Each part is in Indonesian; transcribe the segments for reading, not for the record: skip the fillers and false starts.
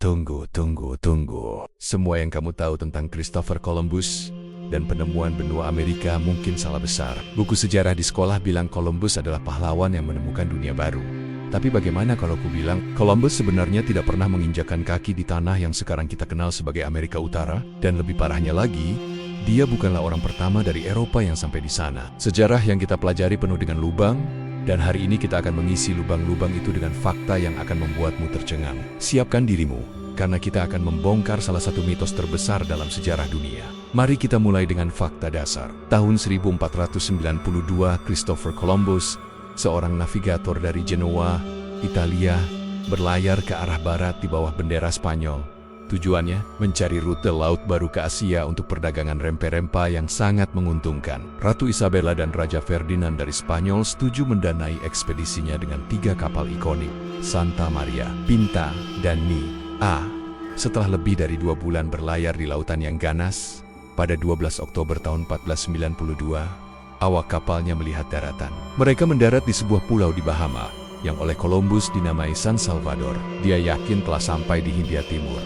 Tunggu. Semua yang kamu tahu tentang Christopher Columbus dan penemuan benua Amerika mungkin salah besar. Buku sejarah di sekolah bilang Columbus adalah pahlawan yang menemukan dunia baru. Tapi bagaimana kalau ku bilang Columbus sebenarnya tidak pernah menginjakkan kaki di tanah yang sekarang kita kenal sebagai Amerika Utara? Dan lebih parahnya lagi, dia bukanlah orang pertama dari Eropa yang sampai di sana. Sejarah yang kita pelajari penuh dengan lubang, dan hari ini kita akan mengisi lubang-lubang itu dengan fakta yang akan membuatmu tercengang. Siapkan dirimu, karena kita akan membongkar salah satu mitos terbesar dalam sejarah dunia. Mari kita mulai dengan fakta dasar. Tahun 1492, Christopher Columbus, seorang navigator dari Genoa, Italia, berlayar ke arah barat di bawah bendera Spanyol. Tujuannya, mencari rute laut baru ke Asia untuk perdagangan rempah-rempah yang sangat menguntungkan. Ratu Isabella dan Raja Ferdinand dari Spanyol setuju mendanai ekspedisinya dengan 3 kapal ikonik, Santa Maria, Pinta, dan Ni A. Setelah lebih dari 2 bulan berlayar di lautan yang ganas, pada 12 Oktober tahun 1492, awak kapalnya melihat daratan. Mereka mendarat di sebuah pulau di Bahama, yang oleh Columbus dinamai San Salvador. Dia yakin telah sampai di Hindia Timur.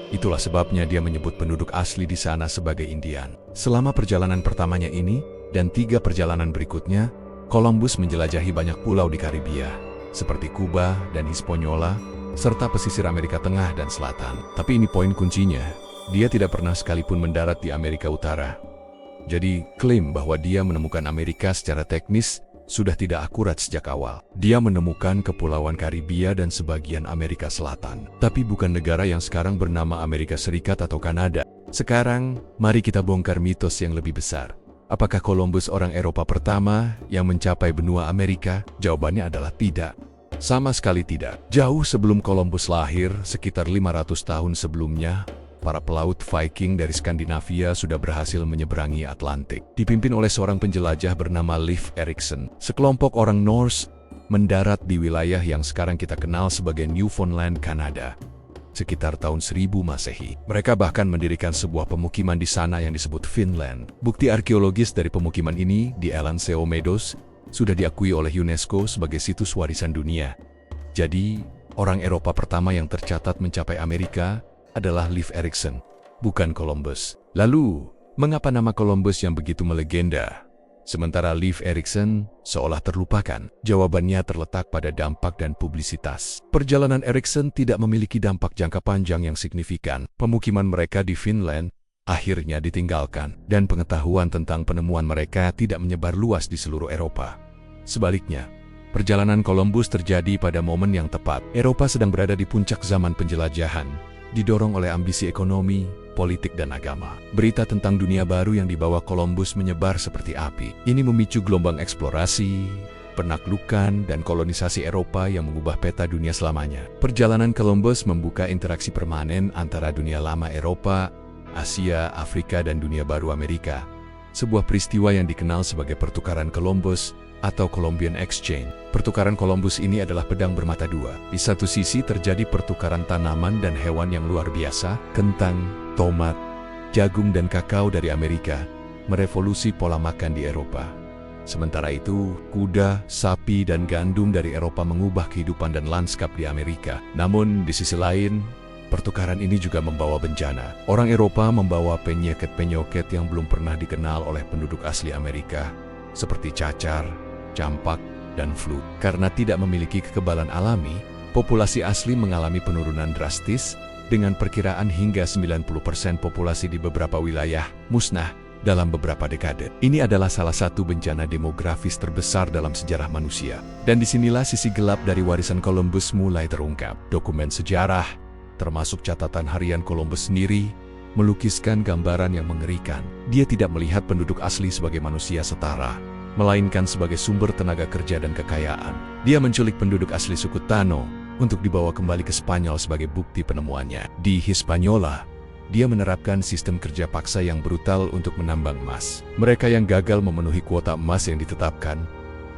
Itulah sebabnya dia menyebut penduduk asli di sana sebagai Indian. Selama perjalanan pertamanya ini, dan 3 perjalanan berikutnya, Columbus menjelajahi banyak pulau di Karibia, seperti Kuba dan Hispaniola, serta pesisir Amerika Tengah dan Selatan. Tapi ini poin kuncinya, dia tidak pernah sekalipun mendarat di Amerika Utara. Jadi, klaim bahwa dia menemukan Amerika secara teknis sudah tidak akurat sejak awal. Dia menemukan Kepulauan Karibia dan sebagian Amerika Selatan, tapi bukan negara yang sekarang bernama Amerika Serikat atau Kanada. Sekarang, mari kita bongkar mitos yang lebih besar. Apakah Columbus orang Eropa pertama yang mencapai benua Amerika? Jawabannya adalah tidak. Sama sekali tidak. Jauh sebelum Columbus lahir, sekitar 500 tahun sebelumnya, para pelaut Viking dari Skandinavia sudah berhasil menyeberangi Atlantik. Dipimpin oleh seorang penjelajah bernama Leif Erikson, sekelompok orang Norse mendarat di wilayah yang sekarang kita kenal sebagai Newfoundland, Kanada, sekitar tahun 1000 Masehi. Mereka bahkan mendirikan sebuah pemukiman di sana yang disebut Finland. Bukti arkeologis dari pemukiman ini di Elandseo Meadows sudah diakui oleh UNESCO sebagai situs warisan dunia. Jadi, orang Eropa pertama yang tercatat mencapai Amerika adalah Leif Erikson, bukan Columbus. Lalu, mengapa nama Columbus yang begitu melegenda, sementara Leif Erikson seolah terlupakan? Jawabannya terletak pada dampak dan publisitas. Perjalanan Erikson tidak memiliki dampak jangka panjang yang signifikan. Pemukiman mereka di Finland akhirnya ditinggalkan, dan pengetahuan tentang penemuan mereka tidak menyebar luas di seluruh Eropa. Sebaliknya, perjalanan Columbus terjadi pada momen yang tepat. Eropa sedang berada di puncak zaman penjelajahan, didorong oleh ambisi ekonomi, politik, dan agama. Berita tentang dunia baru yang dibawa Columbus menyebar seperti api. Ini memicu gelombang eksplorasi, penaklukan, dan kolonisasi Eropa yang mengubah peta dunia selamanya. Perjalanan Columbus membuka interaksi permanen antara dunia lama Eropa, Asia, Afrika, dan dunia baru Amerika. Sebuah peristiwa yang dikenal sebagai pertukaran Columbus atau Columbian Exchange. Pertukaran Columbus ini adalah pedang bermata dua. Di satu sisi terjadi pertukaran tanaman dan hewan yang luar biasa, kentang, tomat, jagung, dan kakao dari Amerika, merevolusi pola makan di Eropa. Sementara itu, kuda, sapi, dan gandum dari Eropa mengubah kehidupan dan lanskap di Amerika. Namun, di sisi lain, pertukaran ini juga membawa bencana. Orang Eropa membawa penyakit-penyakit yang belum pernah dikenal oleh penduduk asli Amerika, seperti cacar, campak, dan flu. Karena tidak memiliki kekebalan alami, populasi asli mengalami penurunan drastis, dengan perkiraan hingga 90% populasi di beberapa wilayah musnah dalam beberapa dekade. Ini adalah salah satu bencana demografis terbesar dalam sejarah manusia. Dan disinilah sisi gelap dari warisan Columbus mulai terungkap. Dokumen sejarah, termasuk catatan harian Columbus sendiri, melukiskan gambaran yang mengerikan. Dia tidak melihat penduduk asli sebagai manusia setara, melainkan sebagai sumber tenaga kerja dan kekayaan. Dia menculik penduduk asli suku Tano untuk dibawa kembali ke Spanyol sebagai bukti penemuannya. Di Hispaniola, dia menerapkan sistem kerja paksa yang brutal untuk menambang emas. Mereka yang gagal memenuhi kuota emas yang ditetapkan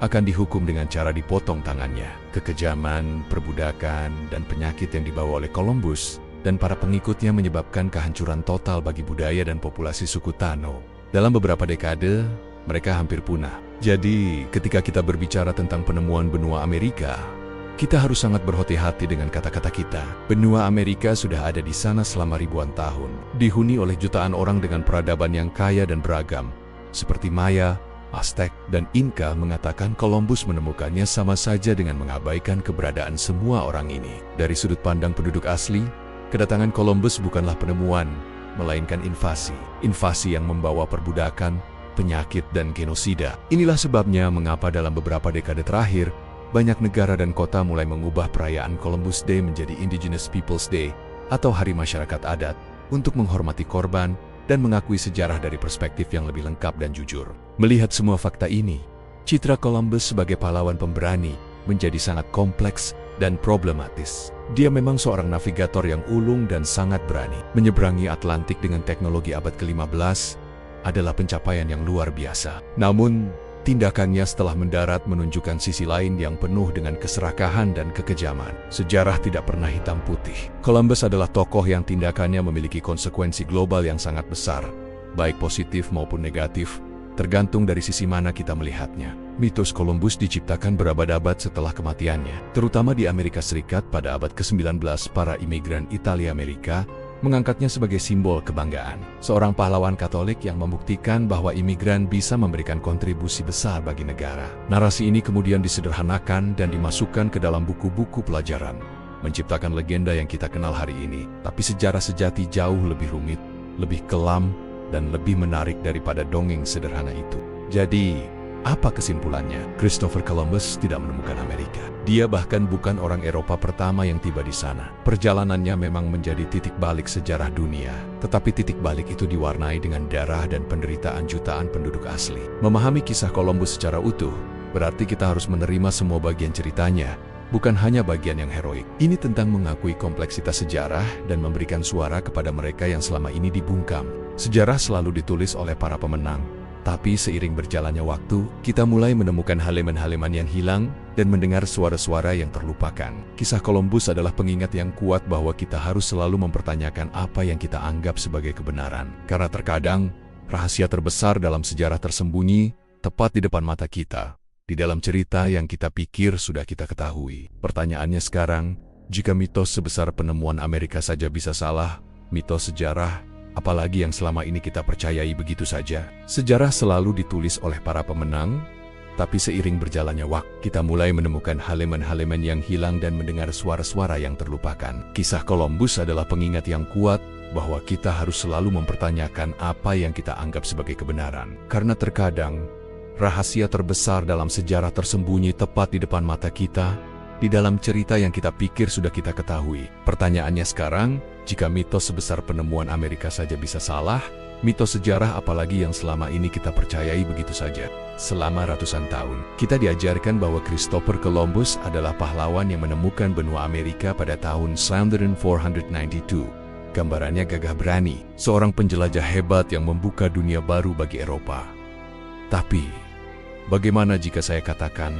akan dihukum dengan cara dipotong tangannya. Kekejaman, perbudakan, dan penyakit yang dibawa oleh Columbus dan para pengikutnya menyebabkan kehancuran total bagi budaya dan populasi suku Tano. Dalam beberapa dekade, mereka hampir punah. Jadi, ketika kita berbicara tentang penemuan benua Amerika, Kita harus sangat berhati-hati dengan kata-kata kita. Benua Amerika sudah ada di sana selama ribuan tahun, dihuni oleh jutaan orang dengan peradaban yang kaya dan beragam, seperti Maya, Aztec, dan Inca. Mengatakan Columbus menemukannya sama saja dengan mengabaikan keberadaan semua orang ini. Dari sudut pandang penduduk asli, kedatangan Columbus bukanlah penemuan, melainkan invasi. Invasi yang membawa perbudakan, penyakit, dan genosida. Inilah sebabnya mengapa dalam beberapa dekade terakhir, banyak negara dan kota mulai mengubah perayaan Columbus Day menjadi Indigenous Peoples Day atau Hari Masyarakat Adat untuk menghormati korban dan mengakui sejarah dari perspektif yang lebih lengkap dan jujur. Melihat semua fakta ini, citra Columbus sebagai pahlawan pemberani menjadi sangat kompleks dan problematis. Dia memang seorang navigator yang ulung dan sangat berani. Menyeberangi Atlantik dengan teknologi abad ke-15 adalah pencapaian yang luar biasa. Namun, tindakannya setelah mendarat menunjukkan sisi lain yang penuh dengan keserakahan dan kekejaman. Sejarah tidak pernah hitam putih. Columbus adalah tokoh yang tindakannya memiliki konsekuensi global yang sangat besar, baik positif maupun negatif, tergantung dari sisi mana kita melihatnya. Mitos Columbus diciptakan berabad-abad setelah kematiannya, terutama di Amerika Serikat pada abad ke-19. Para imigran Italia Amerika mengangkatnya sebagai simbol kebanggaan. Seorang pahlawan Katolik yang membuktikan bahwa imigran bisa memberikan kontribusi besar bagi negara. Narasi ini kemudian disederhanakan dan dimasukkan ke dalam buku-buku pelajaran, menciptakan legenda yang kita kenal hari ini. Tapi sejarah sejati jauh lebih rumit, lebih kelam, dan lebih menarik daripada dongeng sederhana itu. Jadi, apa kesimpulannya? Christopher Columbus tidak menemukan Amerika. Dia bahkan bukan orang Eropa pertama yang tiba di sana. Perjalanannya memang menjadi titik balik sejarah dunia. Tetapi titik balik itu diwarnai dengan darah dan penderitaan jutaan penduduk asli. Memahami kisah Columbus secara utuh, berarti kita harus menerima semua bagian ceritanya, bukan hanya bagian yang heroik. Ini tentang mengakui kompleksitas sejarah dan memberikan suara kepada mereka yang selama ini dibungkam. Sejarah selalu ditulis oleh para pemenang. Tapi seiring berjalannya waktu, kita mulai menemukan halaman-halaman yang hilang dan mendengar suara-suara yang terlupakan. Kisah Columbus adalah pengingat yang kuat bahwa kita harus selalu mempertanyakan apa yang kita anggap sebagai kebenaran. Karena terkadang, rahasia terbesar dalam sejarah tersembunyi tepat di depan mata kita, di dalam cerita yang kita pikir sudah kita ketahui. Pertanyaannya sekarang, jika mitos sebesar penemuan Amerika saja bisa salah, mitos sejarah apalagi yang selama ini kita percayai begitu saja. Sejarah selalu ditulis oleh para pemenang, tapi seiring berjalannya waktu, kita mulai menemukan halaman-halaman yang hilang dan mendengar suara-suara yang terlupakan. Kisah Columbus adalah pengingat yang kuat bahwa kita harus selalu mempertanyakan apa yang kita anggap sebagai kebenaran. Karena terkadang, rahasia terbesar dalam sejarah tersembunyi tepat di depan mata kita, di dalam cerita yang kita pikir sudah kita ketahui. Pertanyaannya sekarang, jika mitos sebesar penemuan Amerika saja bisa salah, mitos sejarah apalagi yang selama ini kita percayai begitu saja. Selama ratusan tahun, kita diajarkan bahwa Christopher Columbus adalah pahlawan yang menemukan benua Amerika pada tahun 1492. Gambarannya gagah berani, seorang penjelajah hebat yang membuka dunia baru bagi Eropa. Tapi, bagaimana jika saya katakan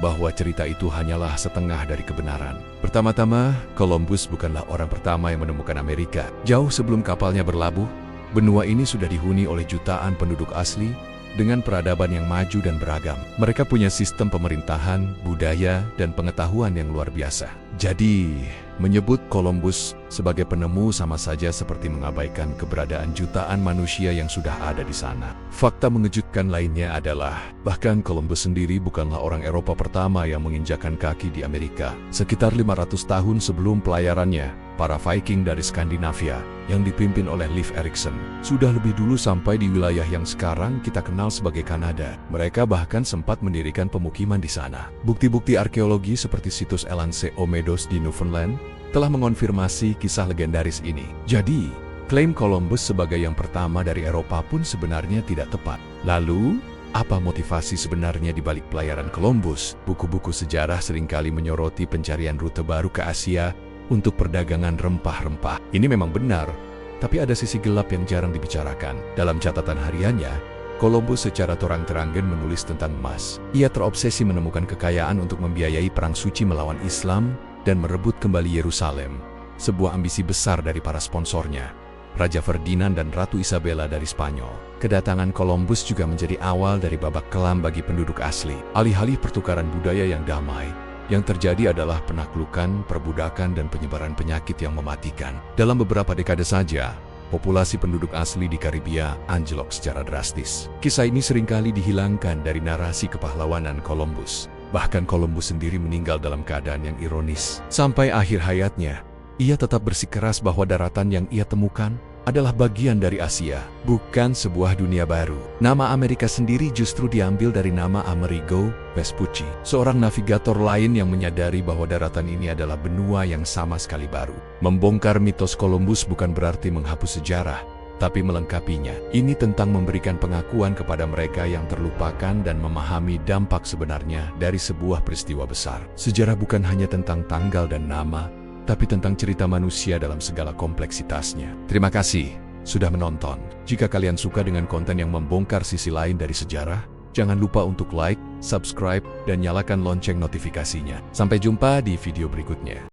bahwa cerita itu hanyalah setengah dari kebenaran? Pertama-tama, Columbus bukanlah orang pertama yang menemukan Amerika. Jauh sebelum kapalnya berlabuh, benua ini sudah dihuni oleh jutaan penduduk asli dengan peradaban yang maju dan beragam. Mereka punya sistem pemerintahan, budaya, dan pengetahuan yang luar biasa. Jadi, menyebut Columbus sebagai penemu sama saja seperti mengabaikan keberadaan jutaan manusia yang sudah ada di sana. Fakta mengejutkan lainnya adalah, bahkan Columbus sendiri bukanlah orang Eropa pertama yang menginjakan kaki di Amerika. Sekitar 500 tahun sebelum pelayarannya, para Viking dari Skandinavia yang dipimpin oleh Leif Erikson sudah lebih dulu sampai di wilayah yang sekarang kita kenal sebagai Kanada. Mereka bahkan sempat mendirikan pemukiman di sana. Bukti-bukti arkeologi seperti situs Elanse Meadows di Newfoundland telah mengonfirmasi kisah legendaris ini. Jadi, klaim Columbus sebagai yang pertama dari Eropa pun sebenarnya tidak tepat. Lalu, apa motivasi sebenarnya di balik pelayaran Columbus? Buku-buku sejarah seringkali menyoroti pencarian rute baru ke Asia untuk perdagangan rempah-rempah. Ini memang benar, tapi ada sisi gelap yang jarang dibicarakan. Dalam catatan hariannya, Columbus secara terang-terangan menulis tentang emas. Ia terobsesi menemukan kekayaan untuk membiayai perang suci melawan Islam dan merebut kembali Yerusalem, sebuah ambisi besar dari para sponsornya, Raja Ferdinand dan Ratu Isabella dari Spanyol. Kedatangan Columbus juga menjadi awal dari babak kelam bagi penduduk asli. Alih-alih pertukaran budaya yang damai, Yang terjadi adalah penaklukan, perbudakan, dan penyebaran penyakit yang mematikan. Dalam beberapa dekade saja, populasi penduduk asli di Karibia anjlok secara drastis. Kisah ini seringkali dihilangkan dari narasi kepahlawanan Columbus. Bahkan Columbus sendiri meninggal dalam keadaan yang ironis. Sampai akhir hayatnya, ia tetap bersikeras bahwa daratan yang ia temukan adalah bagian dari Asia, bukan sebuah dunia baru. Nama Amerika sendiri justru diambil dari nama Amerigo Vespucci, seorang navigator lain yang menyadari bahwa daratan ini adalah benua yang sama sekali baru. Membongkar mitos Columbus bukan berarti menghapus sejarah, tapi melengkapinya. Ini tentang memberikan pengakuan kepada mereka yang terlupakan dan memahami dampak sebenarnya dari sebuah peristiwa besar. Sejarah bukan hanya tentang tanggal dan nama, tapi tentang cerita manusia dalam segala kompleksitasnya. Terima kasih sudah menonton. Jika kalian suka dengan konten yang membongkar sisi lain dari sejarah, jangan lupa untuk like, subscribe, dan nyalakan lonceng notifikasinya. Sampai jumpa di video berikutnya.